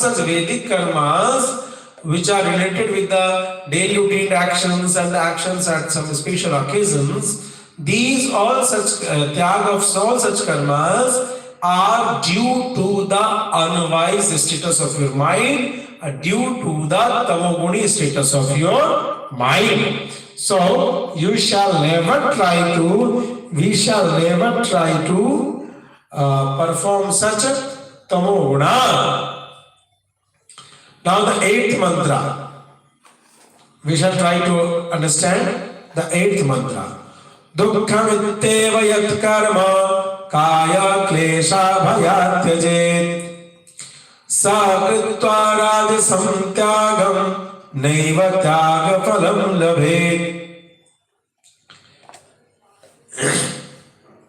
such Vedic karmas which are related with the daily routine actions and the actions at some special occasions, these all such tyag of all such karmas are due to the unwise status of your mind, due to the tamoguni status of your mind. So we shall never try to perform such tamoguna. Now the 8th mantra. We shall try to understand the 8th mantra. Dukkhamitteva yat karma kaya klesha bhayat tyajet sa kritva rajasam tyagam naiva tyaga phalam labhet.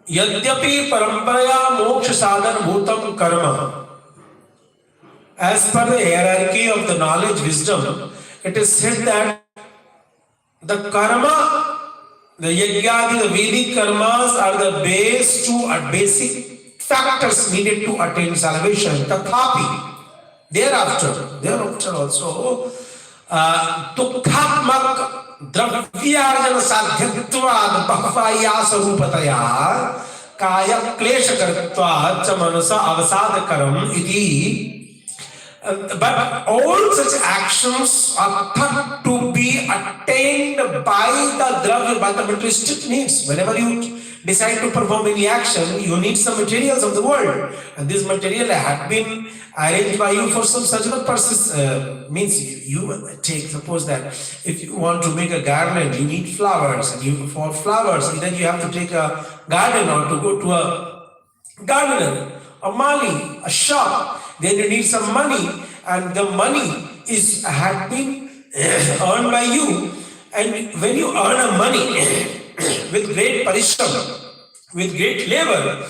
Yadyapi paramparaya moksha sadhan bhutam karma. As per the hierarchy of the knowledge, wisdom, it is said that the karma, the yajnadi, the Vedic karmas are the base to basic factors needed to attain salvation. Tathapi, thereafter also, dukkhatmak dravyarjana sadhyatvad bhakvaya sarupataya kaya klesha karitvad cha manasa avasad iti. But all such actions are thought to be attained by the dravya, by the materialistic needs. Whenever you decide to perform any action, you need some materials of the world. And this material had been arranged by you for some such purposes. Means you take, suppose that if you want to make a garland, you need flowers. And for flowers, then you have to take a garden or to go to a gardener, a mali, a shop. Then you need some money, and the money had been earned by you. And when you earn a money with great parishram, with great labor,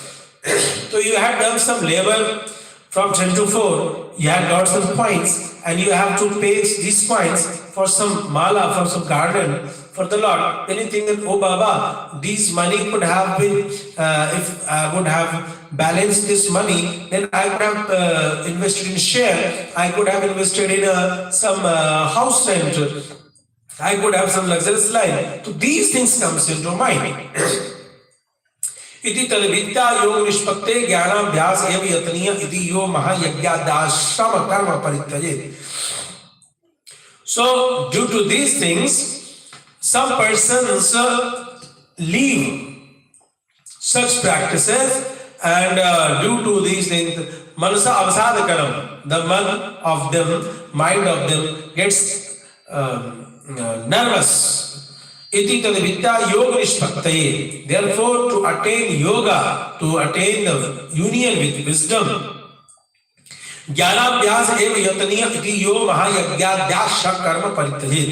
so you have done some labor from 10 to 4, you have got some coins, and you have to pay these coins for some mala, for some garden, for the Lord. Then you think that, oh Baba, this money could have been, if I would have balanced this money, then I could have invested in share, I could have invested in some house rent, I could have some luxurious life. So these things comes into mind. Iti talvidya yoga nishpakte jnanabhyas ev yatniya iti yo mahayajnadashrama karma parityajet. So due to these things, some persons leave such practices, and due to these things, manasa avasadakanam, the mind of them gets nervous. Iti tadvidya yoga nishpaktaye. Therefore, to attain yoga, to attain the union with wisdom, jnanabhyas eva yatniya iti yo mahayajnadasya karma parityajet.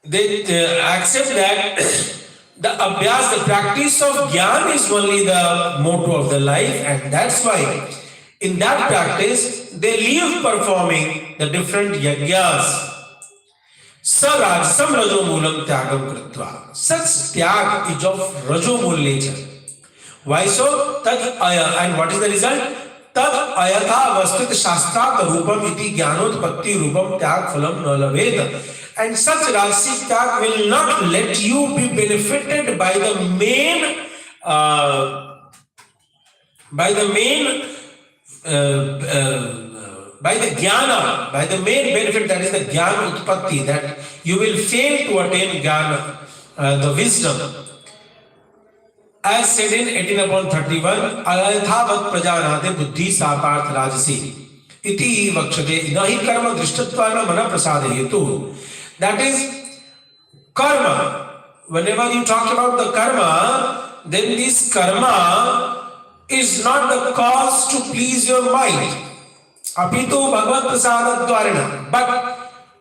They accept that the abhyas, the practice of jnana is only the motto of the life, and that's why in that practice they leave performing the different yajnas. Sarajasam rajomulam tyagam kritva. Such tyag is of rajomul nature. Why so? And what is the result? Tad ayatha vastit shastrat rupam iti jnanotpatti rupam tyag phalam na labhed. And such rajasic tyag will not let you be benefited by the main by the jnana, by the main benefit, that is the jnana utpatti, that you will fail to attain jnana, the wisdom. As said in 18/31, ayathavat prajanate buddhi saparth rajasi iti vakshate nahi karma drishtatvana mana prasade hetu. That is karma. Whenever you talk about the karma, then this karma is not the cause to please your mind. Apitu bhagavad prasada dvarena. But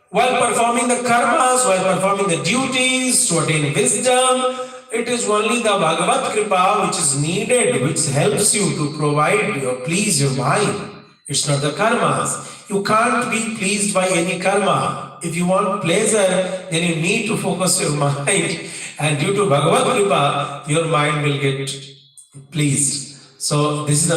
while performing the karmas, while performing the duties to attain wisdom, it is only the Bhagavad Kripa which is needed, which helps you to provide or please your mind. It's not the karmas. You can't be pleased by any karma. If you want pleasure, then you need to focus your mind, and due to Bhagavad Kripa, your mind will get pleased. So this is the